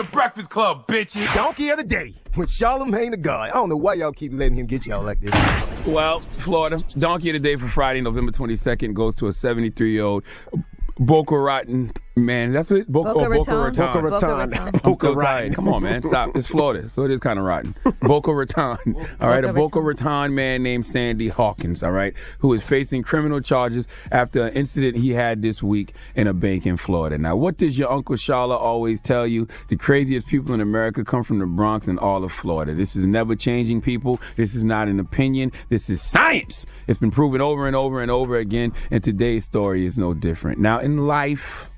the Breakfast Club, bitches. Donkey of the day with Charlamagne the God. I don't know why y'all keep letting him get y'all like this. Well, Florida, Donkey of the Day for Friday, November 22nd, goes to a 73-year-old Boca Raton man. That's it? Boca Raton. Boca Raton. Boca Raton. Come on, man. Stop. It's Florida, so it is kind of rotten. Boca Raton. All right, a Boca Raton man named Sandy Hawkins, all right, who is facing criminal charges after an incident he had this week in a bank in Florida. Now, what does your Uncle Shala always tell you? The craziest people in America come from the Bronx and all of Florida. This is never changing, people. This is not an opinion. This is science. It's been proven over and over and over again, and today's story is no different. Now, in life,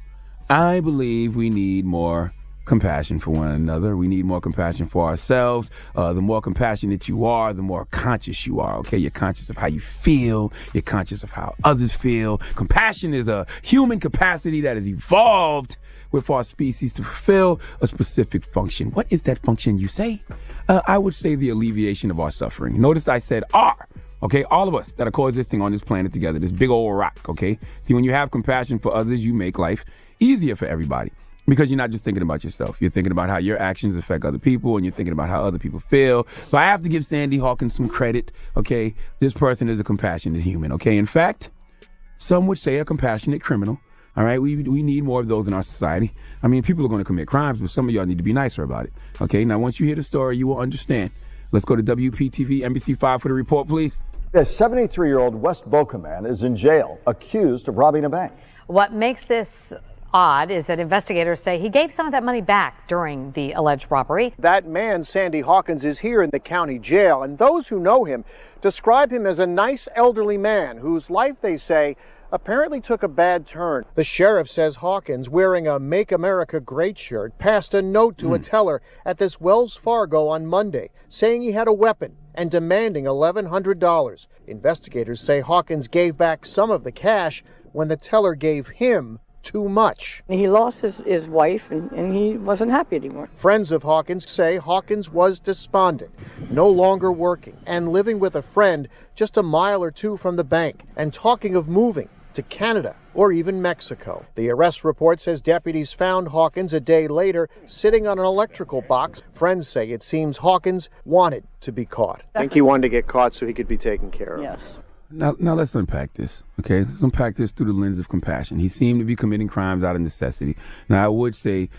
I believe we need more compassion for one another. We need more compassion for ourselves. The more compassionate you are, the more conscious you are, okay? You're conscious of how you feel. You're conscious of how others feel. Compassion is a human capacity that has evolved with our species to fulfill a specific function. What is that function, you say? I would say the alleviation of our suffering. Notice I said our. Okay, all of us that are coexisting on this planet together, this big old rock, okay? See, when you have compassion for others, you make life easier for everybody because you're not just thinking about yourself. You're thinking about how your actions affect other people, and you're thinking about how other people feel. So I have to give Sandy Hawkins some credit, okay? This person is a compassionate human, okay? In fact, some would say a compassionate criminal, all right? We need more of those in our society. I mean, people are going to commit crimes, but some of y'all need to be nicer about it, okay? Now, once you hear the story, you will understand. Let's go to WPTV, NBC5 for the report, please. A 73-year-old West Boca man is in jail, accused of robbing a bank. What makes this odd is that investigators say he gave some of that money back during the alleged robbery. That man, Sandy Hawkins, is here in the county jail, and those who know him describe him as a nice elderly man whose life, they say, apparently took a bad turn. The sheriff says Hawkins, wearing a Make America Great shirt, passed a note to a teller at this Wells Fargo on Monday saying he had a weapon and demanding $1,100. Investigators say Hawkins gave back some of the cash when the teller gave him too much. He lost his wife and he wasn't happy anymore. Friends of Hawkins say Hawkins was despondent, no longer working, and living with a friend just a mile or two from the bank, and talking of moving to Canada or even Mexico. The arrest report says deputies found Hawkins a day later sitting on an electrical box. Friends say it seems Hawkins wanted to be caught. I think he wanted to get caught so he could be taken care of. Yes. Now let's unpack this, okay? Let's unpack this through the lens of compassion. He seemed to be committing crimes out of necessity. Now, I would say,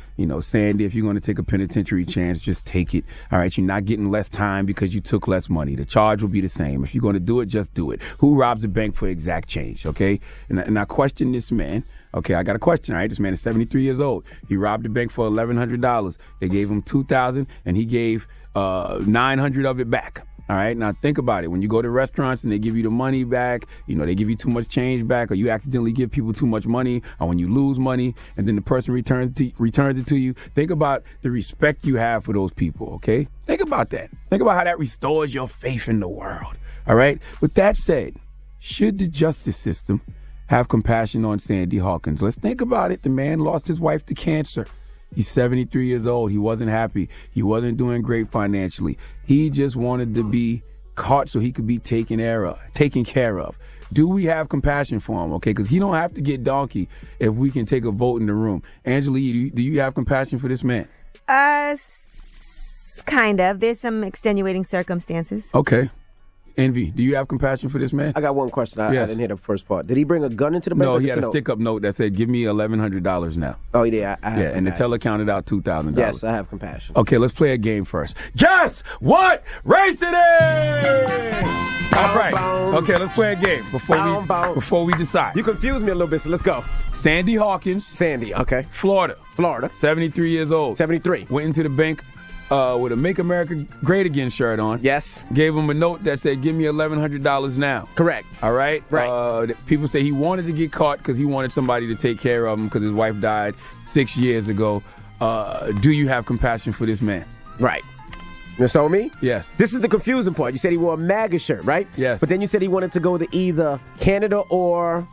Sandy, if you're going to take a penitentiary chance, just take it, all right? You're not getting less time because you took less money. The charge will be the same. If you're going to do it, just do it. Who robs a bank for exact change, okay? And I question this man. Okay, I got a question, all right? This man is 73 years old. He robbed the bank for $1,100. They gave him $2,000, and he gave $900 of it back. All right, now think about it. When you go to restaurants and they give you the money back, they give you too much change back, or you accidentally give people too much money, or when you lose money and then the person returns it to you, think about the respect you have for those people, okay? Think about that. Think about how that restores your faith in the world, all right? With that said, should the justice system have compassion on Sandy Hawkins? Let's think about it. The man lost his wife to cancer. He's 73 years old. He wasn't happy. He wasn't doing great financially. He just wanted to be caught so he could be taken care of. Do we have compassion for him? Okay, because he don't have to get donkey if we can take a vote in the room. Angela, do you have compassion for this man? Kind of. There's some extenuating circumstances. Okay. Envy, do you have compassion for this man? I got one question. I didn't hear the first part. Did he bring a gun into the bank? No, he had a stick-up note that said, give me $1,100 now. Oh, yeah, I have compassion. And the teller counted out $2,000. Yes, I have compassion. Okay, let's play a game first. Guess what race it is? All right. Okay, let's play a game before we decide. You confused me a little bit, so let's go. Sandy Hawkins. Sandy, okay. Florida. 73 years old. 73. Went into the bank with a Make America Great Again shirt on. Yes. Gave him a note that said, give me $1,100 now. Correct. All right? Right. People say he wanted to get caught because he wanted somebody to take care of him because his wife died 6 years ago. Do you have compassion for this man? Right. You saw me? Yes. This is the confusing part. You said he wore a MAGA shirt, right? Yes. But then you said he wanted to go to either Canada or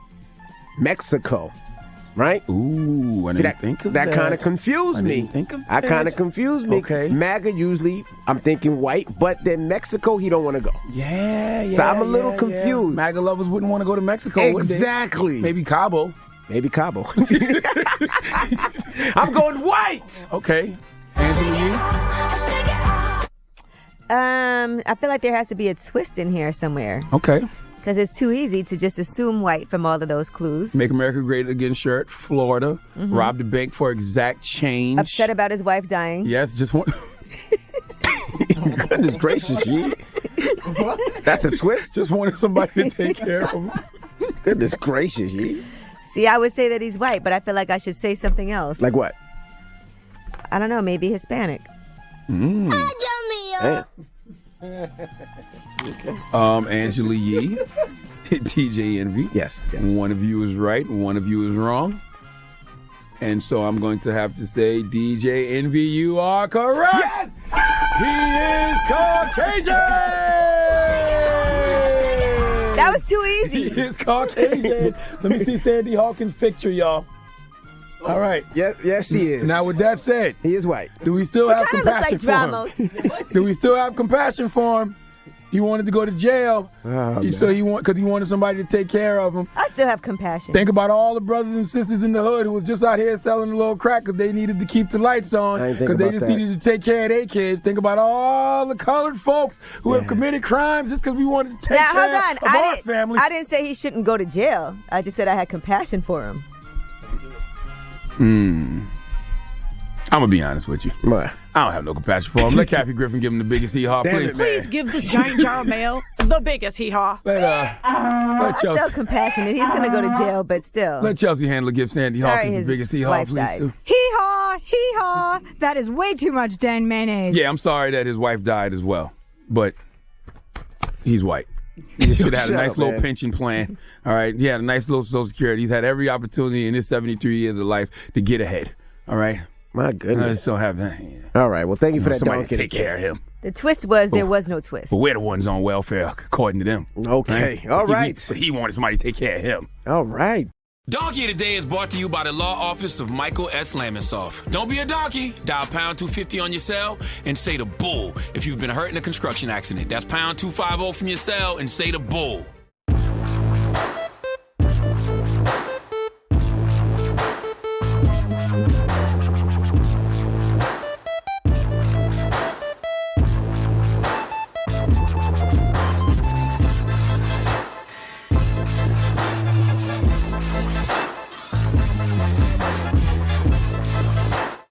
Mexico. Right? Ooh, I didn't think of that. That kind of confused me. That kind of confused me. Okay. MAGA usually, I'm thinking white, but then Mexico, he don't want to go. Yeah. So I'm a little confused. Yeah. MAGA lovers wouldn't want to go to Mexico, exactly. would they? Maybe Cabo. I'm going white. Okay. Angela I feel like there has to be a twist in here somewhere. Yee? Okay. Because it's too easy to just assume white from all of those clues. Make America Great Again shirt, Florida. Robbed the bank for exact change. Upset about his wife dying. Yes, just one. Goodness gracious, Yee. That's a twist? Just wanted somebody to take care of him. Goodness gracious, Yee. See, I would say that he's white, but I feel like I should say something else. Like what? I don't know, maybe Hispanic. Hey. Angela Yee, DJ Envy. Yes. One of you is right, one of you is wrong. And so I'm going to have to say, DJ Envy, you are correct. Yes! He is Caucasian! That was too easy. He is Caucasian. Let me see Sandy Hawkins' picture, y'all. All right. Yes, he is. Now, with that said, he is white. Do we still have Kind of looks compassion like for him? Dramos. Do we still have compassion for him? He wanted to go to jail, so because he wanted somebody to take care of him. I still have compassion. Think about all the brothers and sisters in the hood who was just out here selling a little crack because they needed to keep the lights on, because they just needed to take care of their kids. Think about all the colored folks who have committed crimes just because we wanted to take care of our families. I didn't say he shouldn't go to jail. I just said I had compassion for him. I'm going to be honest with you. What? I don't have no compassion for him. Let Kathy Griffin give him the biggest hee-haw, please. Please give this giant jar of mail the biggest hee-haw. Let I'm Chelsea. still compassionate. He's going to go to jail, but still. Let Chelsea Handler give Sandy Hawkins the biggest hee-haw, please. Too. Hee-haw, hee-haw. That is way too much Dan mayonnaise. Yeah, I'm sorry that his wife died as well, but he's white. He should have had a nice little pension plan. All right, he had a nice little Social Security. He's had every opportunity in his 73 years of life to get ahead. All right. My goodness. I just don't have that. Yeah. All right. Well, thank you for that. Somebody to take care of him. The twist was there was no twist. But we're the ones on welfare, according to them. Okay. Right? All right. But he wanted somebody to take care of him. All right. Donkey of the Day is brought to you by the law office of Michael S. Lamonsoff. Don't be a donkey. Dial pound 250 on your cell and say the bull if you've been hurt in a construction accident. That's pound 250 from your cell and say the bull.